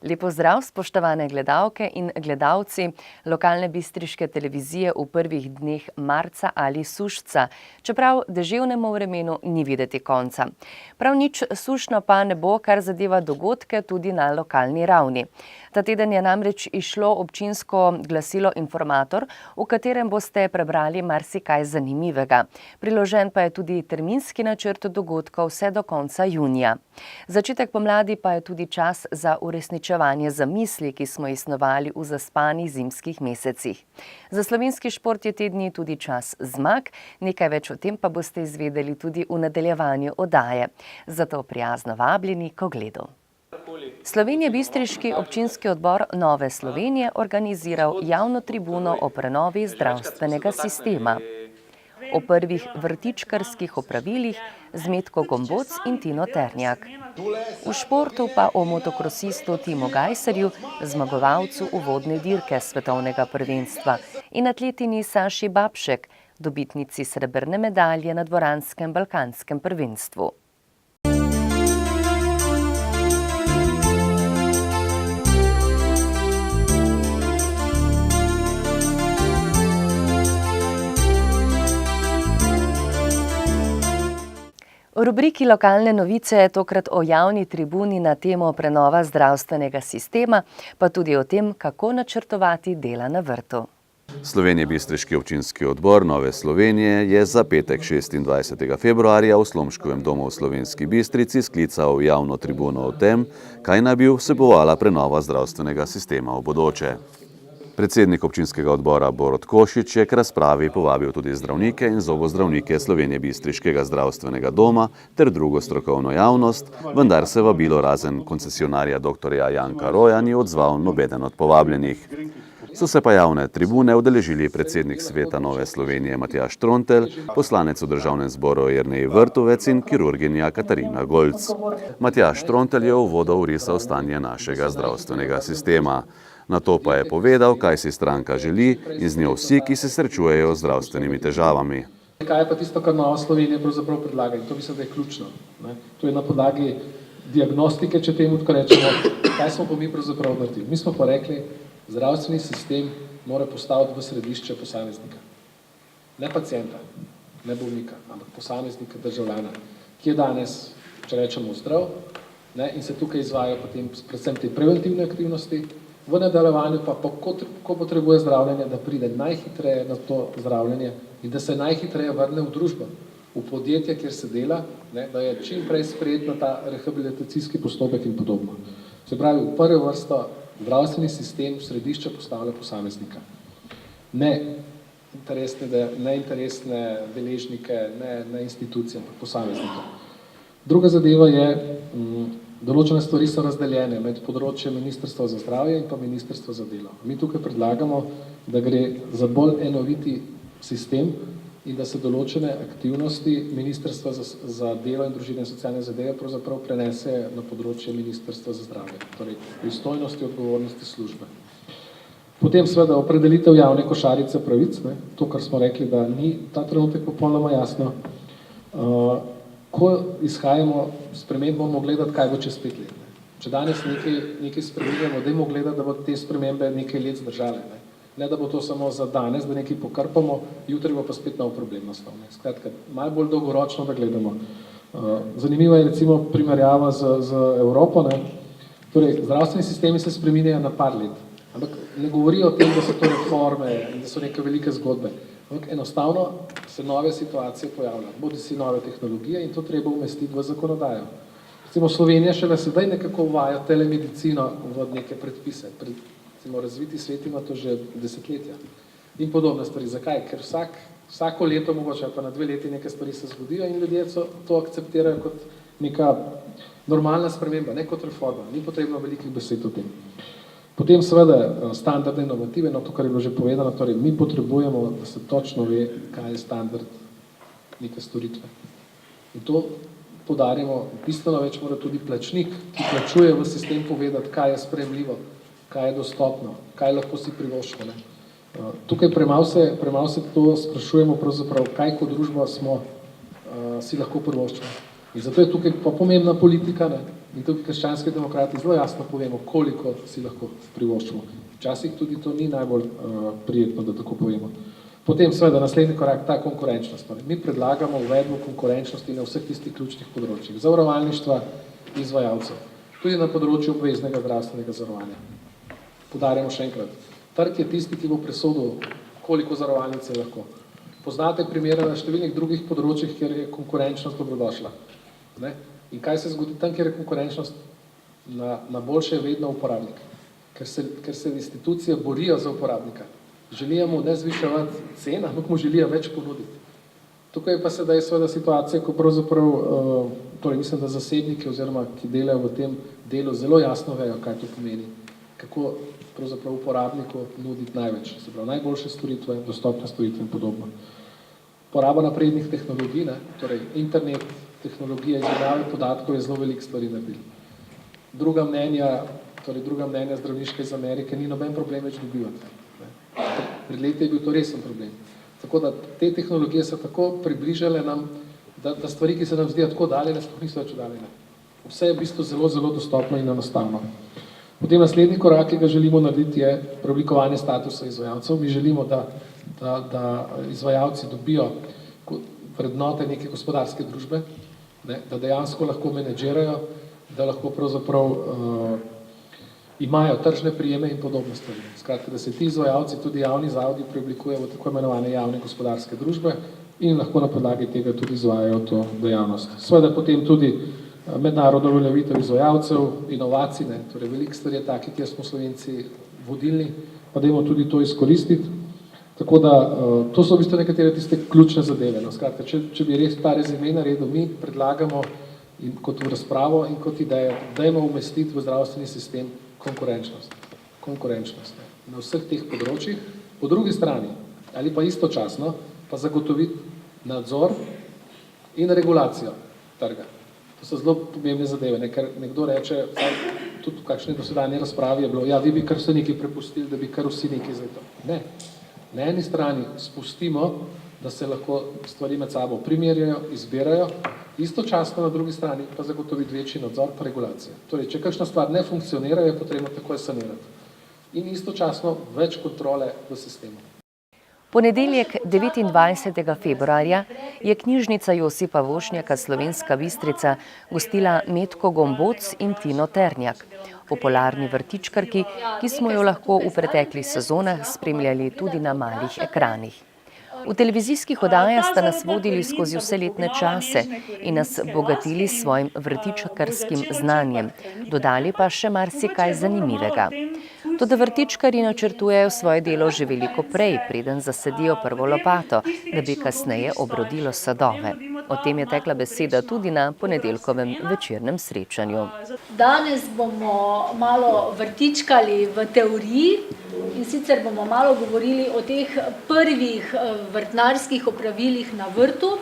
Lepo zdrav, spoštovane gledalke in gledalci lokalne bistriške televizije v prvih dneh marca ali sušca, čeprav deževnemu vremenu ni videti konca. Prav nič sušno pa ne bo, kar zadeva dogodke tudi na lokalni ravni. Ta teden je namreč izšlo občinsko glasilo Informator, v katerem boste prebrali marsikaj zanimivega. Priložen pa je tudi terminski načrt dogodkov vse do konca junija. Začetek pomladi pa je tudi čas za uresničevanje zamisli, ki smo jih snovali v zaspanih zimskih mesecih. Za slovenski šport je te dni tudi čas zmag, nekaj več o tem pa boste izvedeli tudi v nadaljevanju oddaje. Zato prijazno vabljeni k ogledu. Slovenjebistriški občinski odbor Nove Slovenije organiziral javno tribuno o prenovi zdravstvenega sistema. O prvih vrtičkarskih opravilih z Metko Gomboc in Tino Ternjak. V športu pa o motokrosistu Timu Gajserju, zmagovalcu uvodne dirke svetovnega prvenstva, in atletini Saši Babšek, dobitnici srebrne medalje na dvoranskem balkanskem prvenstvu. V rubriki Lokalne novice je tokrat o javni tribuni na temo prenova zdravstvenega sistema, pa tudi o tem, kako načrtovati dela na vrtu. Slovenjebistriški občinski odbor Nove Slovenije je za petek 26. februarja v Slomškovem domu v Slovenski Bistrici sklical javno tribuno o tem, kaj naj bi vsebovala prenova zdravstvenega sistema v bodoče. Predsednik občinskega odbora Borut Košič je k razpravi povabil tudi zdravnike in zobozdravnike Slovenjebistriškega zdravstvenega doma ter drugo strokovno javnost, vendar se vabilo razen koncesionarja dr. Janka Roja ni odzval nobeden od povabljenih. So se pa javne tribune udeležili predsednik sveta Nove Slovenije Matjaž Trontelj, poslanec v državnem zboru Jernej Vrtovec in kirurginja Katarina Golc. Matjaž Trontelj je v uvodu orisal stanje našega zdravstvenega sistema. Nato pa je povedal, kaj si stranka želi in z njo vsi, ki se srečujejo z zdravstvenimi težavami. Kaj je pa tisto, kar Nova Slovenija pravzaprav predlaga? In to mislim, da je ključno. To je na podlagi diagnostike, če temu tako rečemo, kaj smo pa mi pravzaprav naredili. Mi smo pa rekli, zdravstveni sistem mora postaviti v središče posameznika. Ne pacienta, ne bolnika, ampak posameznika, državljana, ki je danes, če rečemo, zdrav, in se tukaj izvajajo potem predvsem te preventivne aktivnosti, v nadaljevanju pa, ko potrebuje zdravljenje, da pride najhitreje na to zdravljenje in da se najhitreje vrne v družbo, v podjetje, kjer se dela, da je čim prej sprejet na ta rehabilitacijski postopek in podobno. Se pravi, v prvo vrsto zdravstveni sistem v središče postavlja posameznika. Ne interesne deležnike, ne institucije, ampak posameznika. Druga zadeva je, določene stvari so razdeljene med področje Ministrstva za zdravje in pa Ministrstva za delo. Mi tukaj predlagamo, da gre za bolj enoviti sistem in da se določene aktivnosti Ministrstva za delo in družine in socialne zadeve pravzaprav prenese na področje Ministrstva za zdravje, torej pristojnosti, odgovornosti službe. Potem seveda opredelitev javne košarice pravic, to, kar smo rekli, da ni ta trenutek popolnoma jasno. Ko izhajamo sprememb, bomo gledati, kaj bo čez 5 let. Če danes nekaj spremenjamo, dajmo gledati, da bo te spremembe nekaj let zdržale. Ne, da bo to samo za danes, da nekaj pokrpamo, jutri bo pa spet nov problem nastal. Skratka, malo bolj dolgoročno, da gledamo. Zanimiva je recimo primerjava z Evropo. Torej, zdravstveni sistemi se spreminjajo na par let. Ampak ne govorijo o tem, da so to reforme in da so neke velike zgodbe. Enostavno se nove situacije pojavljajo, bodi si nove tehnologije in to treba umestiti v zakonodajo. Recimo Slovenija šele sedaj nekako uvaja telemedicino v neke predpise. Recimo razviti svet ima to že desetletja. In podobne stvari. Zakaj? Ker vsako leto mogoče pa na 2 leti neke stvari se zgodijo in ljudje to akceptirajo kot neka normalna sprememba, ne kot reforma. Ni potrebno velikih besed o tem. Potem seveda standardne normative, to, kar je bilo že povedano, torej mi potrebujemo, da se točno ve, kaj je standard neke storitve. In to poudarjamo, bistveno več mora tudi plačnik, ki plačuje v sistem, povedati, kaj je sprejemljivo, kaj je dostopno, kaj lahko si privoščimo. Tukaj premalo se to sprašujemo pravzaprav, kaj kot družba smo si lahko privoščimo. In zato je tukaj pa pomembna politika, In tukaj krščanski demokrati zelo jasno povemo, koliko si lahko privoščimo. Včasih tudi to ni najbolj prijetno, da tako povemo. Potem seveda naslednji korak, ta konkurenčnost. Mi predlagamo uvedbo konkurenčnosti na vseh tistih ključnih področjih. Zavarovalništva, izvajalcev. Tudi na področju obveznega zdravstvenega zavarovanja. Poudarjamo še enkrat. Trg je tisti, ki bo presodil, koliko zavarovalnic je lahko. Poznate primere na številnih drugih področjih, kjer je konkurenčnost dobrodošla. Ne? In kaj se zgodi tam, kjer je konkurenčnost na boljše, je vedno uporabnik. Ker se institucije borijo za uporabnika. Želijo mu ne zviševati cen, ampak mu želijo več ponuditi. Tukaj pa sedaj seveda situacija, ko pravzaprav, torej mislim, da zasebniki oziroma ki delajo v tem delu zelo jasno vejo, kaj to pomeni. Kako pravzaprav uporabniku nuditi največ, se pravi najboljše storitve, dostopne storitve in podobno. Poraba naprednih tehnologij, torej internet, tehnologija izmenjave podatkov je zelo veliko stvari naredila. Druga mnenja zdravniške iz Amerike ni noben problem več dobivati. Pred leti je bil to resen problem. Tako da te tehnologije so tako približale nam, da stvari, ki se nam zdijo tako daljene, sploh niso več oddaljene. Vse je v bistvu zelo, zelo dostopno in enostavno. Potem naslednji korak, ki ga želimo narediti, je preoblikovanje statusa izvajalcev. Mi želimo, da izvajalci dobijo vrednote neke gospodarske družbe, da dejansko lahko menedžerajo, da lahko pravzaprav imajo tržne prijeme in podobne stvari. Skratka, da se ti izvajalci, tudi javni zavodi, preoblikujejo v tako imenovane javne gospodarske družbe in lahko na podlagi tega tudi izvajajo to dejavnost. Seveda potem tudi mednarodno uveljavitev izvajalcev, inovacij, torej veliko stvari je takih, kjer smo Slovenci vodilni, pa dajmo tudi to izkoristiti. Tako da, to so v bistvu nekatere tiste ključne zadeve. Skratka, če bi res ta rezime naredil, mi predlagamo in kot v razpravo in kot idejo, dajmo umestiti v zdravstveni sistem konkurenčnost na vseh teh področjih. Po drugi strani, ali pa istočasno, pa zagotoviti nadzor in regulacijo trga. To so zelo pomembne zadeve, ker nekdo reče, tudi v kakšni dosedanji razpravi je bilo, ja, vi bi kar vse nekaj prepustili, da bi kar vsi nekaj za to. Ne. Na eni strani spustimo, da se lahko stvari med sabo primerjajo, izbirajo, istočasno na drugi strani pa zagotoviti večji nadzor pa regulacijo. Torej, če kakšna stvar ne funkcionira, je potrebno takoj sanirati. In istočasno več kontrole v sistemu. Ponedeljek 29. februarja je knjižnica Josipa Vošnjaka Slovenska Bistrica gostila Metko Gomboc in Tino Ternjak, popularni vrtičkarki, ki smo jo lahko v preteklih sezonah spremljali tudi na malih ekranih. V televizijskih oddajah sta nas vodili skozi vseletne čase in nas bogatili s svojim vrtičkarskim znanjem, dodali pa še marsikaj zanimivega. Toda vrtičkarji načrtujejo svoje delo že veliko prej, preden zasedijo prvo lopato, da bi kasneje obrodilo sadove. O tem je tekla beseda tudi na ponedeljkovem večernem srečanju. Danes bomo malo vrtičkali v teoriji in sicer bomo malo govorili o teh prvih vrtnarskih opravilih na vrtu,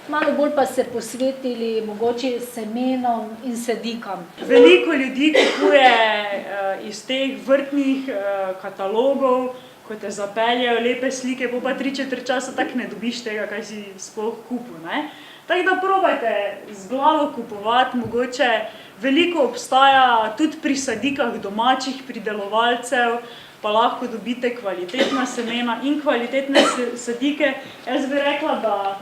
malo bolj pa se posvetili mogoče semenom in sadikam. Veliko ljudi kupuje iz teh vrtnih katalogov, ko te zapeljejo lepe slike, pa 3/4 časa tako ne dobiš tega, kaj si sploh kupil. Tako da probajte z glavo kupovati, mogoče veliko obstaja tudi pri sadikah domačih pridelovalcev, pa lahko dobite kvalitetna semena in kvalitetne sadike. Jaz bi rekla, da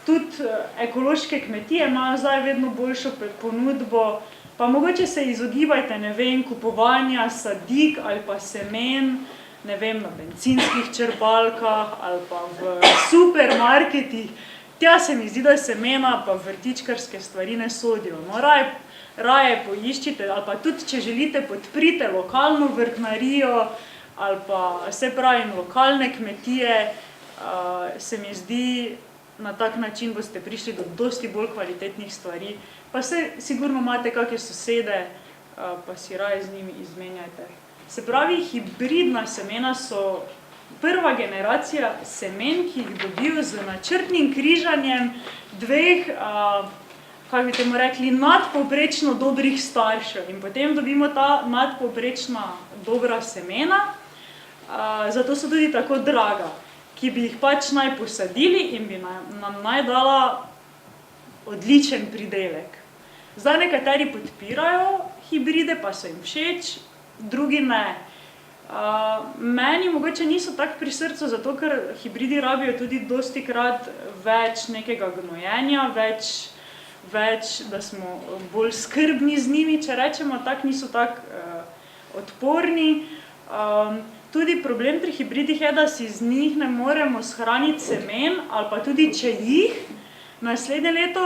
tudi ekološke kmetije imajo zdaj vedno boljšo ponudbo, pa mogoče se izogibajte, kupovanja sadik ali pa semen, na bencinskih črpalkah ali pa v supermarketih. Tja se mi zdi, da semena pa vrtičkarske stvari ne sodijo. Raje poiščite, ali pa tudi, če želite, podprite lokalno vrtnarijo ali pa lokalne kmetije, se mi zdi, na tak način boste prišli do dosti bolj kvalitetnih stvari. Pa sigurno imate kakšne sosede, pa si raje z njimi izmenjajte. Se pravi, hibridna semena so prva generacija semen, ki jih dobijo z načrtnim križanjem dveh, kako bi temu rekli, nadpovprečno dobrih staršev. In potem dobimo ta nadpovprečna dobra semena, zato so tudi tako draga, ki bi jih pač naj posadili in bi nam naj dala odličen pridelek. Zdaj nekateri podpirajo hibride, pa so jim všeč, drugi ne. Meni mogoče niso tako pri srcu, zato ker hibridi rabijo tudi dostikrat več nekega gnojenja, več, da smo bolj skrbni z njimi, če rečemo, tako niso tako odporni. Tudi problem pri hibridih je, da si z njih ne moremo shraniti semen, ali pa tudi če jih, naslednje leto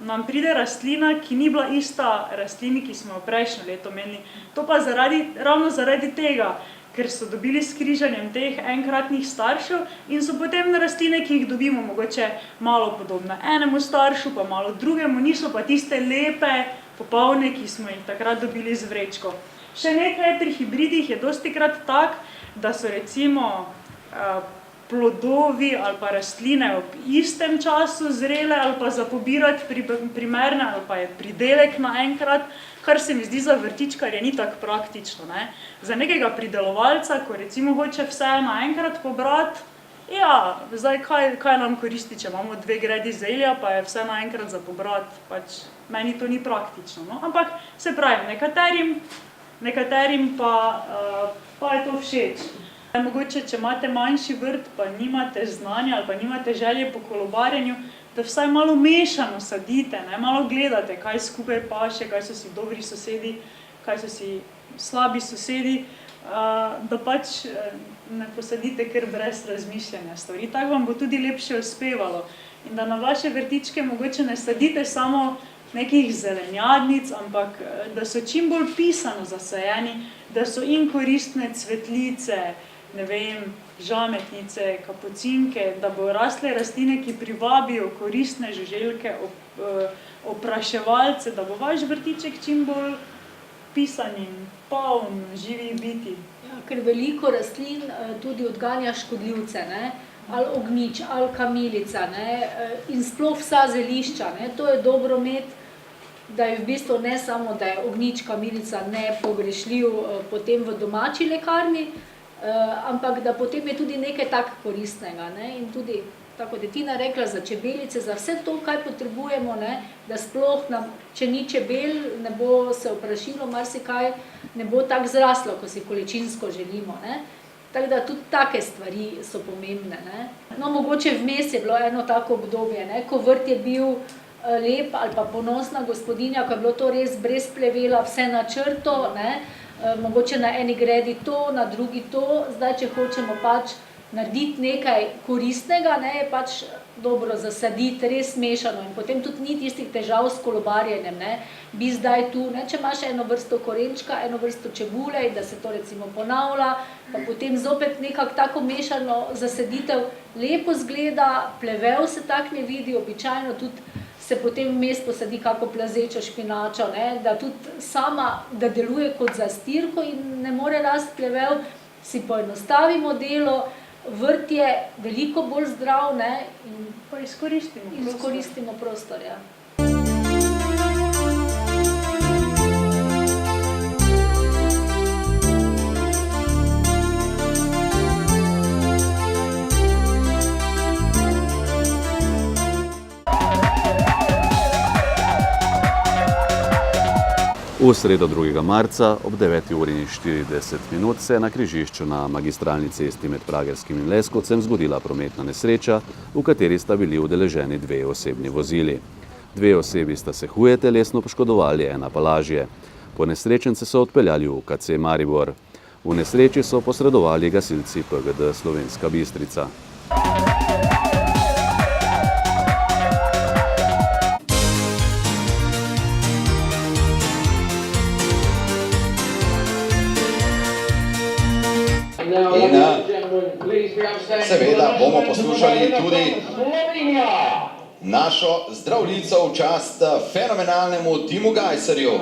nam pride rastlina, ki ni bila ista rastlini, ki smo jo prejšnje leto imeli. To pa ravno zaradi tega, ker so dobili s križanjem teh enkratnih staršev in so potem rastline, ki jih dobimo, mogoče malo podobne enemu staršu, pa malo drugemu, niso pa tiste lepe, popolne, ki smo jih takrat dobili z vrečko. Še nekaj pri hibridih je dostikrat tak, da so recimo plodovi ali pa rastline ob istem času zrele ali pa za pobirati primerne ali pa je pridelek naenkrat, kar se mi zdi za vrtičkarje ni tako praktično, ne. Za nekega pridelovalca, ko recimo hoče vse naenkrat pobrati, ja, zdaj kaj nam koristi, če imamo 2 gredi zelja, pa je vse naenkrat za pobrati, pač meni to ni praktično, no. Ampak se pravi, nekaterim pa je to všeč. Mogoče, če imate manjši vrt, pa nimate znanja ali pa nimate želje po kolobarjenju, da vsaj malo mešano sadite, ne, malo gledate, kaj skupaj paše, kaj so si dobri sosedi, kaj so si slabi sosedi, da pač ne posadite kar brez razmišljanja stvari. Tako vam bo tudi lepše uspevalo. In da na vaše vrtičke mogoče ne sadite samo nekih zelenjadnic, ampak da so čim bolj pisano zasajeni, da so in koristne cvetlice, ne vem, žametnice, kapucinke, da bojo rastle rastline, ki privabijo koristne žuželke, opraševalce, da bo vaš vrtiček čim bolj pisan in poln živih bitij. Ja, ker veliko rastlin tudi odganja škodljivce, ne? Ali ognjič, ali kamilica, ne? In sploh vsa zelišča, ne? To je dobro imeti, da je v bistvu ne samo, da je ognjič, kamilica nepogrešljiv potem v domači lekarni, ampak da potem je tudi nekaj tak koristnega, ne? In tudi, tako kot je Tina rekla, za čebelice, za vse to, kaj potrebujemo, ne? Da sploh nam, če ni čebel, ne bo se oprašilo, marsikaj ne bo tako zraslo, ko si količinsko želimo, ne? Tako da tudi take stvari so pomembne, ne? No, mogoče vmes je bilo eno tako obdobje, ne? Ko vrt je bil lep ali pa ponosna gospodinja, ko je bilo to res brez plevela, vse na črto, ne? Mogoče na eni gredi to, na drugi to, zdaj, če hočemo pač narediti nekaj koristnega, ne, je pač dobro zasaditi, res mešano in potem tudi ni tistih težav s kolobarjenjem, ne, bi zdaj tu, ne, če imaš eno vrsto korenčka, eno vrsto čebule in da se to recimo ponavlja, pa potem zopet nekako tako mešano zasaditev lepo zgleda, plevel se tak ne vidi, običajno tudi se potem vmes posadi kako plazečo špinačo, ne, da tudi sama, da deluje kot zastirko in ne more rasti plevel, si poenostavimo delo, vrt je veliko bolj zdrav, ne, in pa izkoristimo prostor, ja. V sredo 2. marca ob 9:40 se je na križišču na magistralni cesti med Pragerskim in Leskovcem zgodila prometna nesreča, v kateri sta bili udeleženi 2 osebni vozili. 2 osebi sta se huje telesno poškodovali, ena pa lažje. Ponesrečence so odpeljali v UKC Maribor. V nesreči so posredovali gasilci PGD Slovenska Bistrica. In seveda bomo poslušali tudi našo zdravljico v čast fenomenalnemu Timu Gajserju.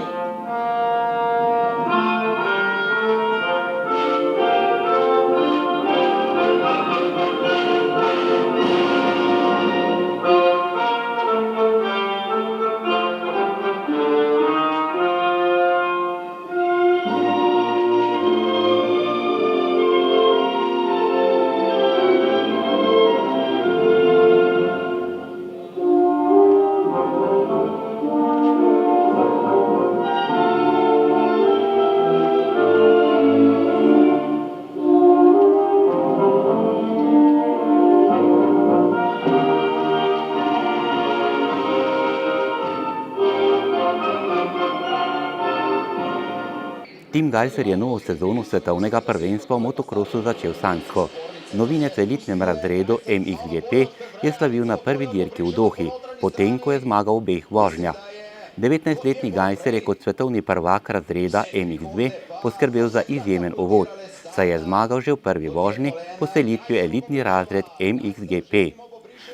Tim Gajser je novo sezono svetovnega prvenstva v motokrosu začel sanjsko. Novinec v elitnem razredu MXGP je slavil na prvi dirki v Dohi, potem ko je zmagal v obeh vožnjah. 19-letni Gajser je kot svetovni prvak razreda MX2 poskrbel za izjemen uvod, saj je zmagal že v prvi vožnji po selitvi v elitni razred MXGP.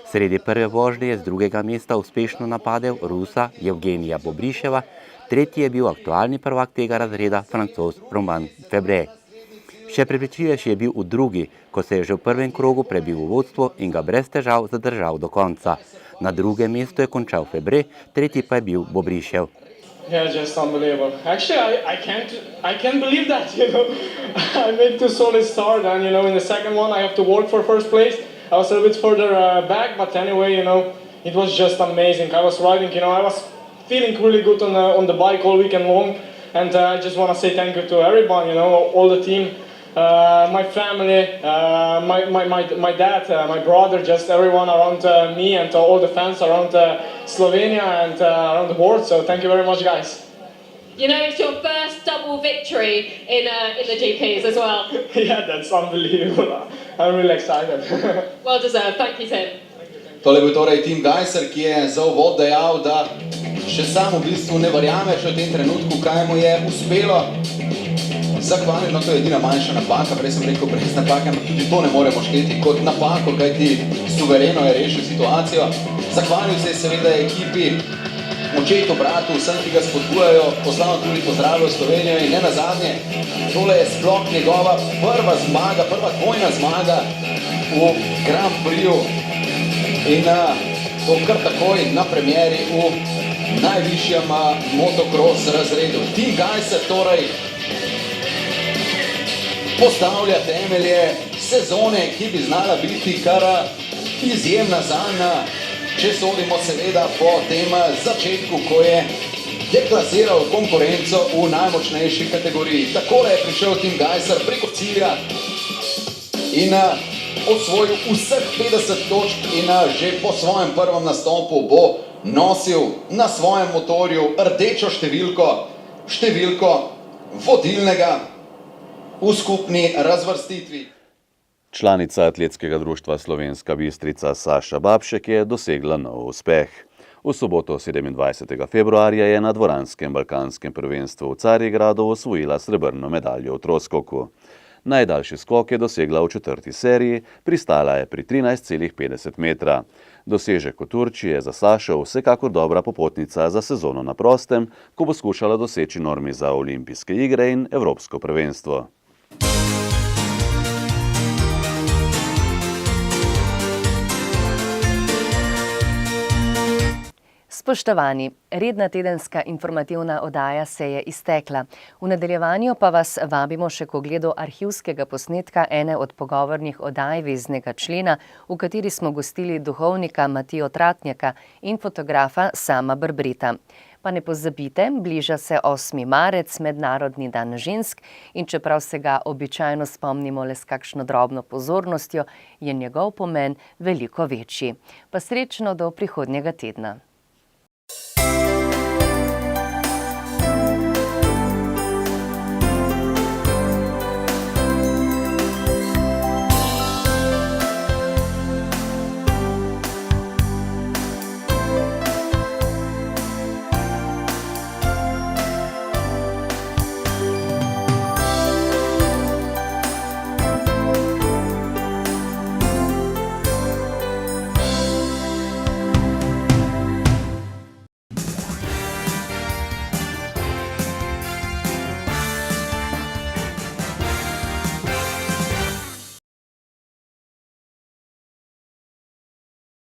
Sredi prve vožnje je z drugega mesta uspešno napadel Rusa Evgenija Bobriševa, tretji je bil aktualni prvak tega razreda, Francoz Romain Febvre. Še prepričljivejši je bil v drugi, ko se je že v prvem krogu prebil v vodstvo in ga brez težav zadržal do konca. Na drugem mestu je končal Febvre, tretji pa je bil Bobrišev. Yeah, just unbelievable. Actually, I can't believe that, you know. I made two solid start, and you know, in the second one I have to work for first place. I was a little bit further back, but anyway, you know, it was just amazing. I was riding, you know, I was feeling really good on the bike all weekend long, and I just want to say thank you to everyone, you know, all the team, my family, my dad, my brother, just everyone around me, and all the fans around Slovenia and around the world. So thank you very much, guys. You know, it's your first double victory in the GPs as well. Yeah, that's unbelievable. I'm really excited. Well deserved. Thank you, Tim. Tole je bil torej Tim Gajser, ki je za uvod dejal, da še sam v bistvu ne verjame v tem trenutku, kaj mu je uspelo. Zahvalil, no to je edina manjša napaka, prej sem rekel brez napake, ampak tudi to ne moremo šteti kot napako, kajti suvereno je rešil situacijo. Zahvalil se je seveda ekipi, očetu, bratu, vsem, ki ga spodbujajo, poslal tudi pozdravil Slovenijo in ne nazadnje, tole je sploh njegova prva zmaga, prva dvojna zmaga v Grand Prixu in to kar takoj na premieri v najvišjem motocross razredu. Tim Gajser torej postavlja temelje sezone, ki bi znala biti kar izjemna zanj, če sodimo seveda po tem začetku, ko je deklasiral konkurenco v najmočnejši kategoriji. Takole je prišel Tim Gajser preko cilja in osvojil vseh 50 točk in že po svojem prvem nastopu bo nosil na svojem motorju rdečo številko vodilnega v skupni razvrstitvi. Članica Atletskega društva Slovenska Bistrica Saša Babšek je dosegla nov uspeh. V soboto 27. februarja je na dvoranskem balkanskem prvenstvu v Carigradu osvojila srebrno medaljo v troskoku. Najdaljši skok je dosegla v četrti seriji, pristala je pri 13,50 metra. Dosežek v Turčiji je za Sašo vsekakor dobra popotnica za sezono na prostem, ko bo skušala doseči normi za olimpijske igre in evropsko prvenstvo. Spoštovani, redna tedenska informativna oddaja se je iztekla. V nadaljevanju pa vas vabimo še k ogledu arhivskega posnetka ene od pogovornih oddaj Veznega člena, v kateri smo gostili duhovnika Matijo Tratnjaka in fotografa Sama Brbrita. Pa ne pozabite, bliža se 8. marec, Mednarodni dan žensk, in čeprav se ga običajno spomnimo le s kakšno drobno pozornostjo, je njegov pomen veliko večji. Pa srečno do prihodnjega tedna.